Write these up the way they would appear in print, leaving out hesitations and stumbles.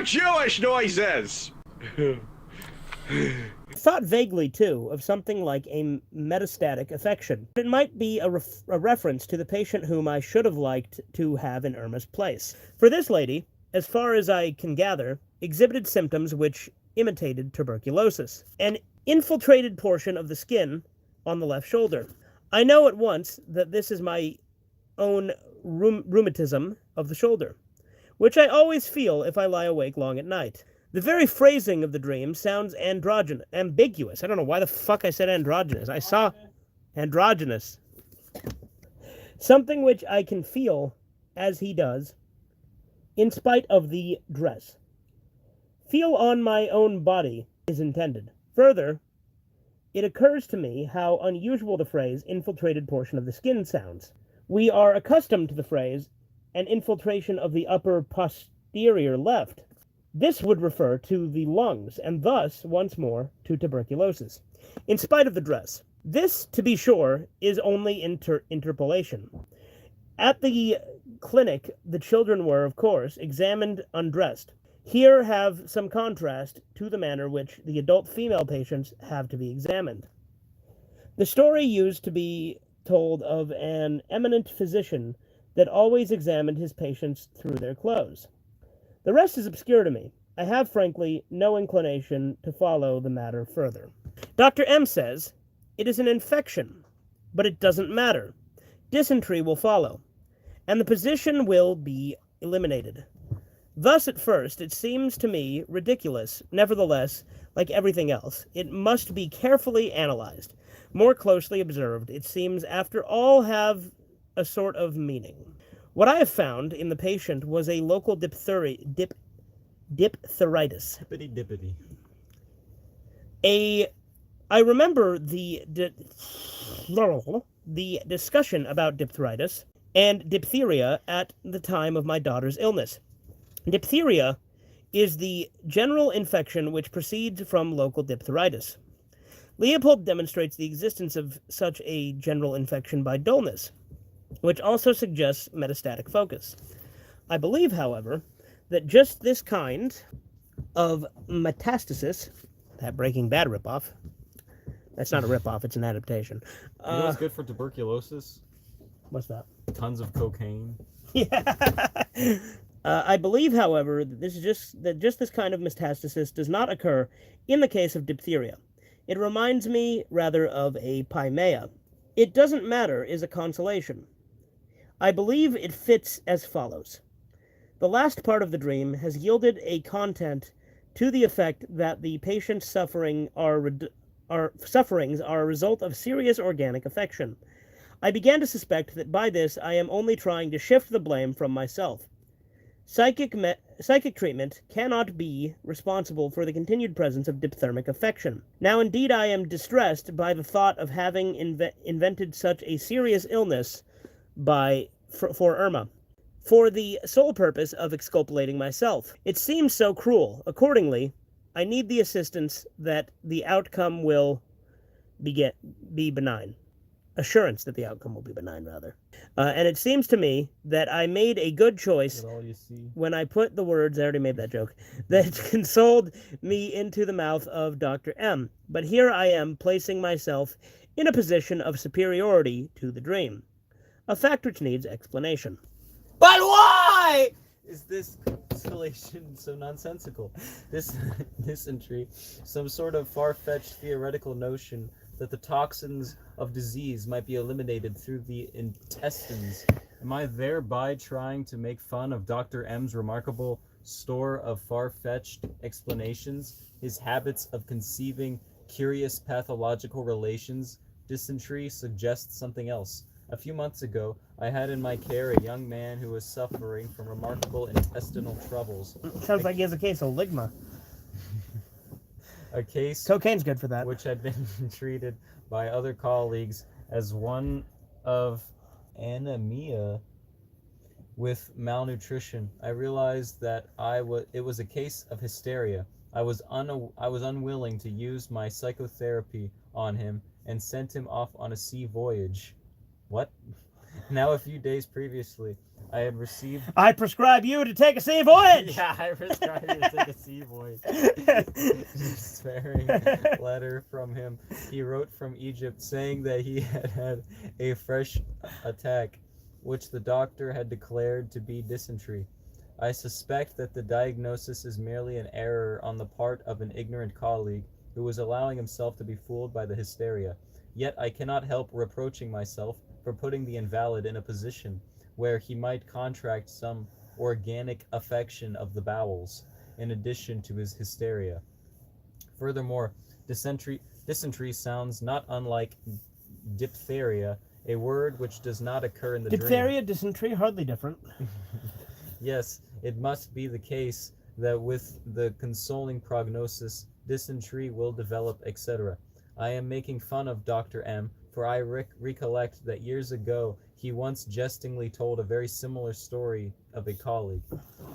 Jewish noises! Thought vaguely, too, of something like a metastatic affection. It might be a reference to the patient whom I should have liked to have in Irma's place. For this lady, as far as I can gather, exhibited symptoms which imitated tuberculosis. An infiltrated portion of the skin on the left shoulder. I know at once that this is my own rheumatism of the shoulder, which I always feel if I lie awake long at night. The very phrasing of the dream sounds ambiguous. I don't know why the fuck I said androgynous. I saw androgynous. Something which I can feel as he does, in spite of the dress. Feel on my own body is intended. Further, it occurs to me how unusual the phrase infiltrated portion of the skin sounds. We are accustomed to the phrase an infiltration of the upper posterior left. This would refer to the lungs, and thus, once more, to tuberculosis, in spite of the dress. This, to be sure, is only interpolation. At the clinic, the children were, of course, examined undressed. Here have some contrast to the manner which the adult female patients have to be examined. The story used to be told of an eminent physician that always examined his patients through their clothes. The rest is obscure to me. I have, frankly, no inclination to follow the matter further. Dr. M says, it is an infection, but it doesn't matter. Dysentery will follow, and the position will be eliminated. Thus, at first, it seems to me ridiculous. Nevertheless, like everything else, it must be carefully analyzed, more closely observed. It seems, after all, have a sort of meaning. What I have found in the patient was a local diphtheritis. Dippity. I remember the discussion about diphtheritis and diphtheria at the time of my daughter's illness. Diphtheria is the general infection which proceeds from local diphtheritis. Leopold demonstrates the existence of such a general infection by dullness, which also suggests metastatic focus. I believe, however, that just this kind of metastasis, that Breaking Bad ripoff, that's not a ripoff, it's an adaptation. You know what's good for tuberculosis? What's that? Tons of cocaine. Yeah. I believe, however, that just this kind of metastasis does not occur in the case of diphtheria. It reminds me rather of a pymea. It doesn't matter is a consolation. I believe it fits as follows. The last part of the dream has yielded a content to the effect that the patient's sufferings are a result of serious organic affection. I began to suspect that by this I am only trying to shift the blame from myself. Psychic treatment cannot be responsible for the continued presence of dipthermic affection. Now, indeed, I am distressed by the thought of having invented such a serious illness for Irma, for the sole purpose of exculpating myself. It seems so cruel. Accordingly, I need the assistance that the outcome will be benign. Assurance that the outcome will be benign, rather. And it seems to me that I made a good choice when I put the words, I already made that joke, that consoled me into the mouth of Dr. M. But here I am placing myself in a position of superiority to the dream. A fact which needs explanation. But why is this constellation so nonsensical? This dysentery, some sort of far-fetched theoretical notion that the toxins of disease might be eliminated through the intestines. Am I thereby trying to make fun of Dr. M's remarkable store of far-fetched explanations, his habits of conceiving curious pathological relations? Dysentery suggests something else. A few months ago, I had in my care a young man who was suffering from remarkable intestinal troubles. Sounds like he has a case of ligma. A case cocaine's good for that, which had been treated by other colleagues as one of anemia with malnutrition. I realized that it was a case of hysteria. I was unwilling to use my psychotherapy on him and sent him off on a sea voyage. What? Now, a few days previously, I had received... I prescribe you to take a sea voyage! Yeah, I prescribe you to take a sea voyage. Despairing letter from him. He wrote from Egypt saying that he had had a fresh attack, which the doctor had declared to be dysentery. I suspect that the diagnosis is merely an error on the part of an ignorant colleague who was allowing himself to be fooled by the hysteria. Yet I cannot help reproaching myself for putting the invalid in a position where he might contract some organic affection of the bowels, in addition to his hysteria. Furthermore, dysentery sounds not unlike diphtheria, a word which does not occur in the Diphtheria, dream. dysentery, hardly different. Yes, it must be the case that with the consoling prognosis, dysentery will develop, etc. I am making fun of Dr. M, for I recollect that years ago he once jestingly told a very similar story of a colleague.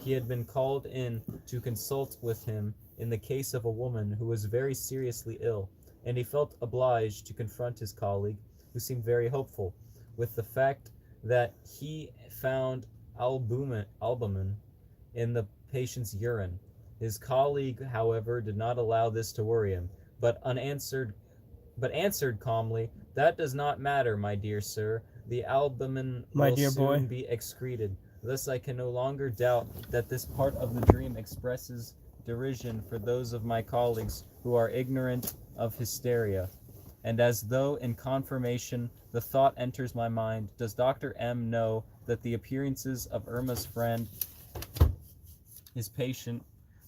He had been called in to consult with him in the case of a woman who was very seriously ill, and he felt obliged to confront his colleague, who seemed very hopeful, with the fact that he found albumin in the patient's urine. His colleague, however, did not allow this to worry him, but answered calmly, "That does not matter, my dear sir. The albumin will soon be excreted." Thus I can no longer doubt that this part of the dream expresses derision for those of my colleagues who are ignorant of hysteria. And as though in confirmation, the thought enters my mind, does Dr. M know that the appearances of Irma's friend, his patient,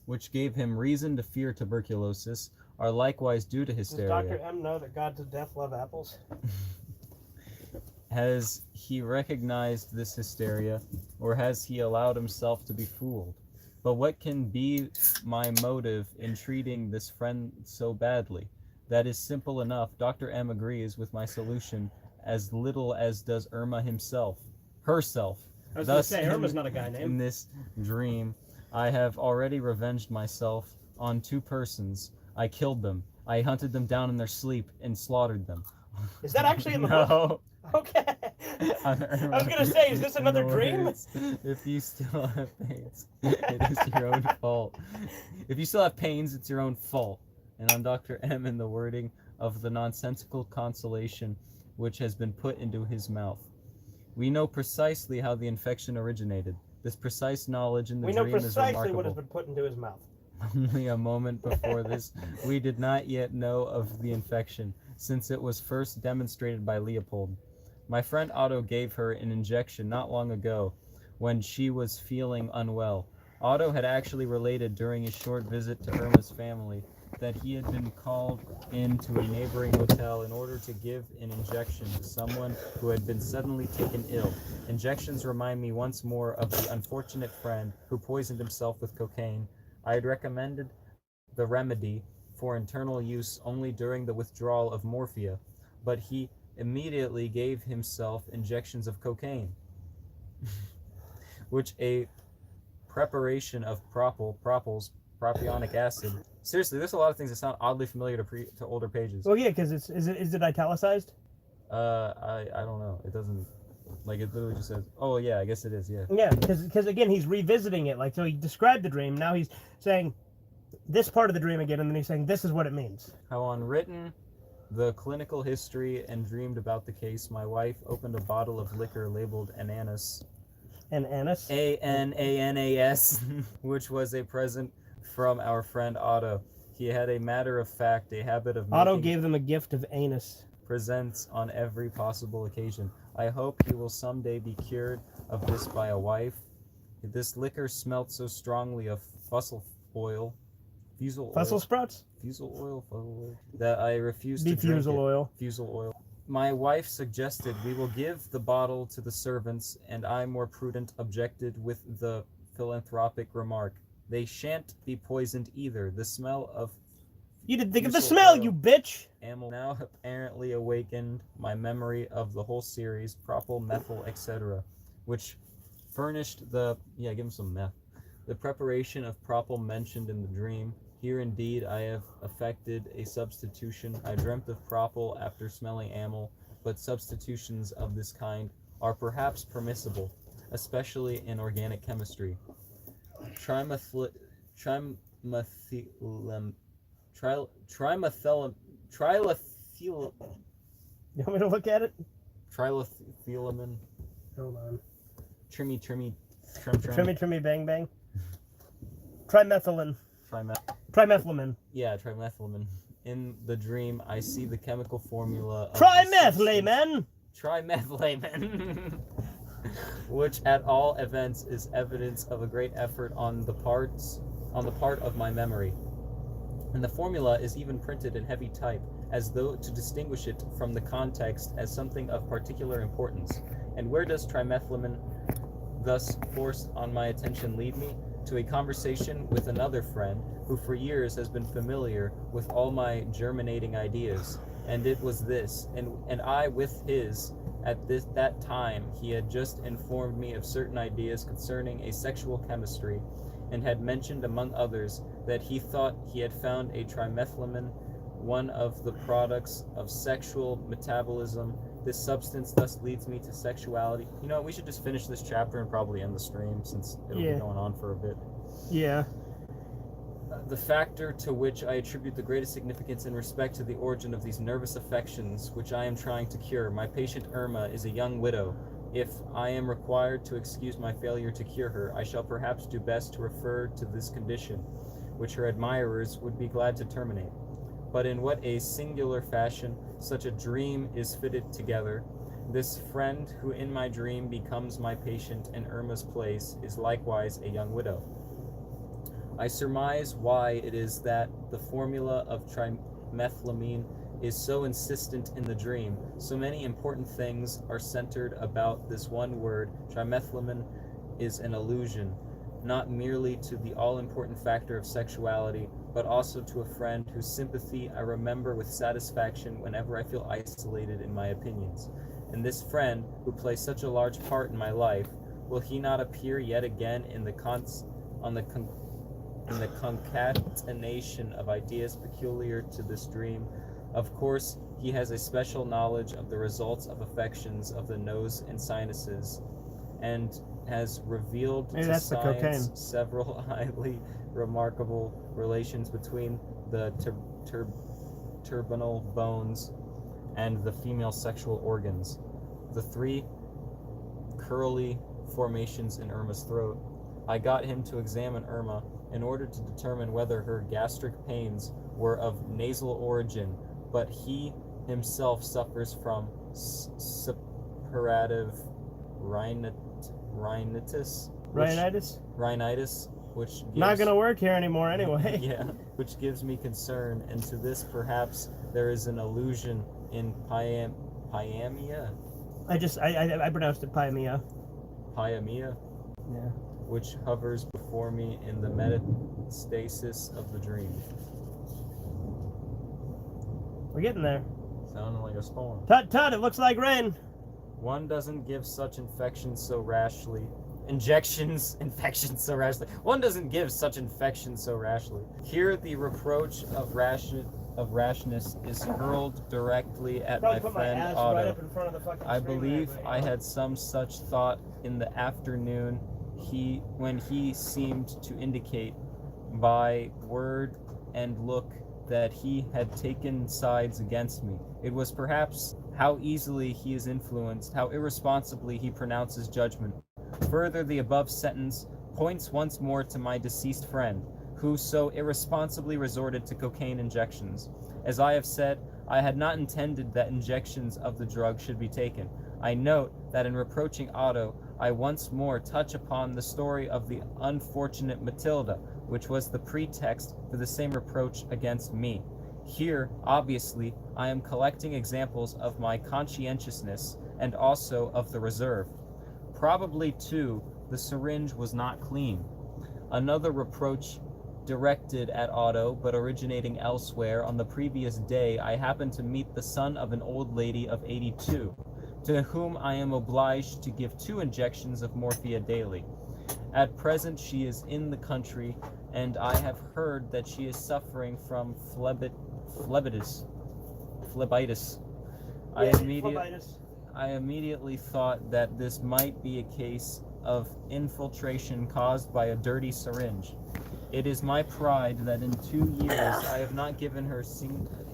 which gave him reason to fear tuberculosis, are likewise due to hysteria? Does Dr. M know that gods of death love apples? Has he recognized this hysteria, or has he allowed himself to be fooled? But what can be my motive in treating this friend so badly? That is simple enough. Dr. M agrees with my solution as little as does Irma herself. I was going to say, Irma's not a guy name. In this dream, I have already revenged myself on 2 persons. I killed them. I hunted them down in their sleep and slaughtered them. Is that actually in the book? No. Okay. I was going to say, is this another dream? If you still have pains, it is your own fault. If you still have pains, it's your own fault. And on Dr. M in the wording of the nonsensical consolation which has been put into his mouth. We know precisely how the infection originated. This precise knowledge in the dream is remarkable. We know precisely what has been put into his mouth. Only a moment before this, we did not yet know of the infection, since it was first demonstrated by Leopold. My friend Otto gave her an injection not long ago, when she was feeling unwell. Otto had actually related during his short visit to Irma's family that he had been called into a neighboring hotel in order to give an injection to someone who had been suddenly taken ill. Injections remind me once more of the unfortunate friend who poisoned himself with cocaine. I had recommended the remedy for internal use only during the withdrawal of morphia, but he immediately gave himself injections of cocaine, which a preparation of propionic acid. Seriously, there's a lot of things that sound oddly familiar to older pages. Well, yeah, because is it italicized? I don't know. It doesn't, like, it literally just says, oh yeah, I guess it is, yeah. Yeah, because again, he's revisiting it. Like, so he described the dream, now he's saying this part of the dream again, and then he's saying this is what it means. How on written the clinical history and dreamed about the case, my wife opened a bottle of liquor labeled Ananas. Ananas? Ananas, which was a present from our friend Otto. He had a matter-of-fact, a habit of Otto gave them a gift of anus. Presents on every possible occasion. I hope he will someday be cured of this by a wife. This liquor smelt so strongly of fusel oil, sprouts? Fusel oil, that I refused to drink it. Fusel oil. My wife suggested we will give the bottle to the servants, and I, more prudent, objected with the philanthropic remark, they shan't be poisoned either. The smell of... You didn't think of the smell, you bitch! Amyl now apparently awakened my memory of the whole series, propyl, methyl, etc., which furnished the... Yeah, give him some meth. The preparation of propyl mentioned in the dream. Here indeed I have effected a substitution. I dreamt of propyl after smelling amyl, but substitutions of this kind are perhaps permissible. especially in organic chemistry. Trimethyl, trimethylam, trimethylam, trilethyl, You want me to look at it? trilethylamine, Hold on. trim, Trimmy, bang, bang. Trimethylene. Trimethylamine. Yeah, trimethylamine. In the dream, I see the chemical formula of Trimethylamine! Trimethylamine, which at all events is evidence of a great effort on the part of my memory. And the formula is even printed in heavy type, as though to distinguish it from the context as something of particular importance. And where does trimethylamine thus forced on my attention lead me? To a conversation with another friend who for years has been familiar with all my germinating ideas. And it was this, and I with his. At that time he had just informed me of certain ideas concerning asexual chemistry, and had mentioned among others that he thought he had found a trimethylamine, one of the products of sexual metabolism. This substance thus leads me to sexuality. You know, we should just finish this chapter and probably end the stream, since it'll be going on for a bit. Yeah. The factor to which I attribute the greatest significance in respect to the origin of these nervous affections which I am trying to cure. My patient Irma is a young widow. If I am required to excuse my failure to cure her, I shall perhaps do best to refer to this condition, which her admirers would be glad to terminate. But in what a singular fashion such a dream is fitted together. This friend who in my dream becomes my patient in Irma's place is likewise a young widow. I surmise why it is that the formula of trimethylamine is so insistent in the dream. So many important things are centered about this one word. Trimethylamine is an allusion, not merely to the all-important factor of sexuality, but also to a friend whose sympathy I remember with satisfaction whenever I feel isolated in my opinions. And this friend, who plays such a large part in my life, will he not appear yet again in the concatenation of ideas peculiar to this dream? Of course, he has a special knowledge of the results of affections of the nose and sinuses, and has revealed to science several highly remarkable relations between the turbinal bones and the female sexual organs. The three curly formations in Irma's throat. I got him to examine Irma in order to determine whether her gastric pains were of nasal origin, but he himself suffers from suppurative rhinitis, which gives, not gonna work here anymore anyway. yeah, which gives me concern, and to this perhaps there is an allusion in Pyamia. I pronounced it Pyamia. Pyamia? Yeah. Which hovers before me in the metastasis of the dream. We're getting there. Sounding like a storm. Tut tut, it looks like rain. One doesn't give such infections so rashly. One doesn't give such infections so rashly. Here the reproach of rashness is hurled directly at my friend Otto. Right up in front of the fucking I believe I had some such thought in the afternoon when he seemed to indicate by word and look that he had taken sides against me. It was perhaps how easily he is influenced, how irresponsibly he pronounces judgment. Further, the above sentence points once more to my deceased friend, who so irresponsibly resorted to cocaine injections. As I have said, I had not intended that injections of the drug should be taken. I note that in reproaching Otto, I once more touch upon the story of the unfortunate Matilda, which was the pretext for the same reproach against me. Here, obviously, I am collecting examples of my conscientiousness and also of the reserve. Probably, too, the syringe was not clean. Another reproach directed at Otto, but originating elsewhere. On the previous day, I happened to meet the son of an old lady of 82, to whom I am obliged to give 2 injections of morphia daily. At present she is in the country, and I have heard that she is suffering from phlebitis. I immediately thought that this might be a case of infiltration caused by a dirty syringe. It is my pride that in 2 years I have not given her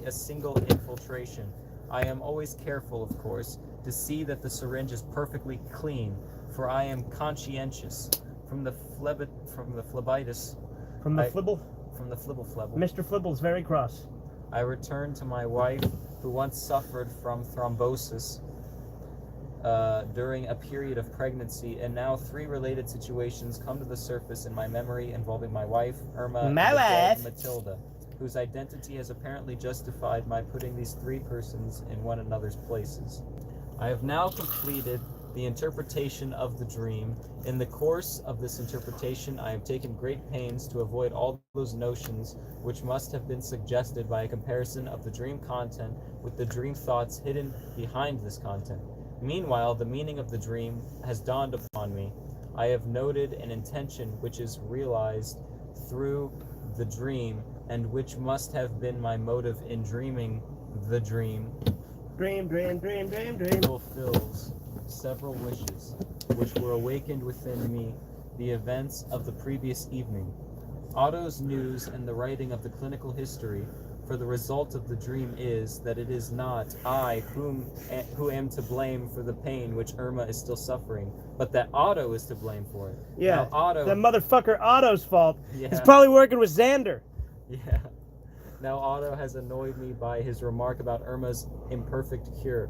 a single infiltration. I am always careful, of course, to see that the syringe is perfectly clean, for I am conscientious. From the phlebitis. From the flibble? From the flibble. Mr. Flibble's very cross. I return to my wife, who once suffered from thrombosis during a period of pregnancy, and now 3 related situations come to the surface in my memory involving my wife, Irma, and Matilda, whose identity has apparently justified my putting these 3 persons in one another's places. I have now completed the interpretation of the dream. In the course of this interpretation, I have taken great pains to avoid all those notions which must have been suggested by a comparison of the dream content with the dream thoughts hidden behind this content. Meanwhile, the meaning of the dream has dawned upon me. I have noted an intention which is realized through the dream, and which must have been my motive in dreaming the dream. Dream. Fulfills several wishes which were awakened within me, the events of the previous evening. Otto's news and the writing of the clinical history, for the result of the dream is that it is not I who am to blame for the pain which Irma is still suffering, but that Otto is to blame for it. Yeah, now, Otto, the motherfucker Otto's fault. Yeah. He's probably working with Xander. Yeah. Now Otto has annoyed me by his remark about Irma's imperfect cure.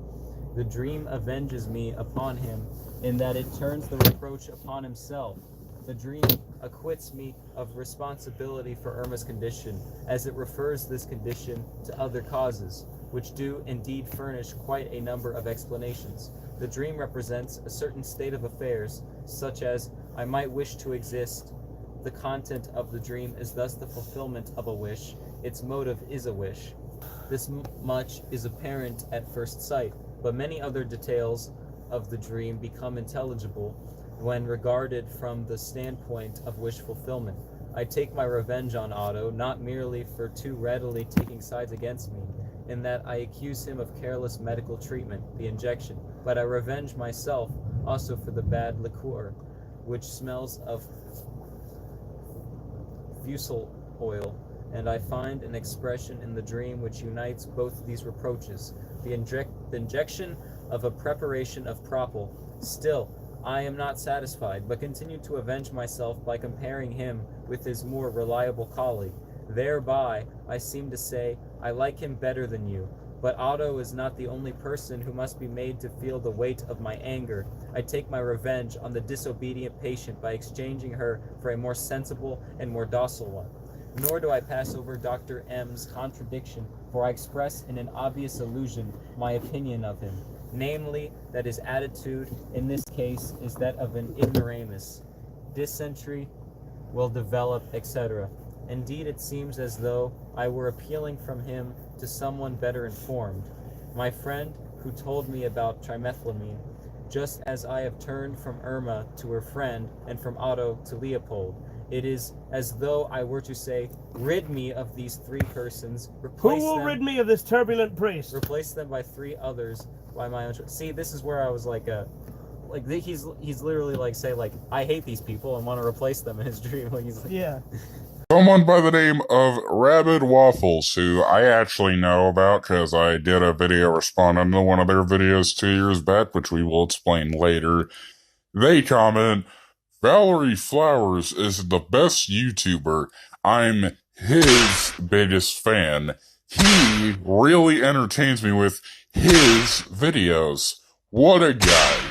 The dream avenges me upon him, in that it turns the reproach upon himself. The dream acquits me of responsibility for Irma's condition, as it refers this condition to other causes, which do indeed furnish quite a number of explanations. The dream represents a certain state of affairs, such as I might wish to exist. The content of the dream is thus the fulfillment of a wish. Its motive is a wish. This much is apparent at first sight, but many other details of the dream become intelligible when regarded from the standpoint of wish fulfillment. I take my revenge on Otto, not merely for too readily taking sides against me, in that I accuse him of careless medical treatment, the injection, but I revenge myself also for the bad liqueur, which smells of fusel oil, and I find an expression in the dream which unites both these reproaches. The injection of a preparation of propyl. Still, I am not satisfied, but continue to avenge myself by comparing him with his more reliable colleague. Thereby, I seem to say, I like him better than you. But Otto is not the only person who must be made to feel the weight of my anger. I take my revenge on the disobedient patient by exchanging her for a more sensible and more docile one. Nor do I pass over Dr. M.'s contradiction, for I express in an obvious allusion my opinion of him, namely, that his attitude in this case is that of an ignoramus. Dysentery will develop, etc. Indeed, it seems as though I were appealing from him to someone better informed, my friend who told me about trimethylamine, just as I have turned from Irma to her friend and from Otto to Leopold. It is as though I were to say, rid me of these 3 persons, Who will rid me of this turbulent priest? Replace them by 3 others by my own choice. See, this is where I was like he's literally like say like I hate these people and want to replace them in his dream. Like he's like, yeah. Someone by the name of Rabid Waffles, who I actually know about because I did a video responding to one of their videos 2 years back, which we will explain later. They comment, Valerie Flowers is the best YouTuber. I'm his biggest fan. He really entertains me with his videos. What a guy.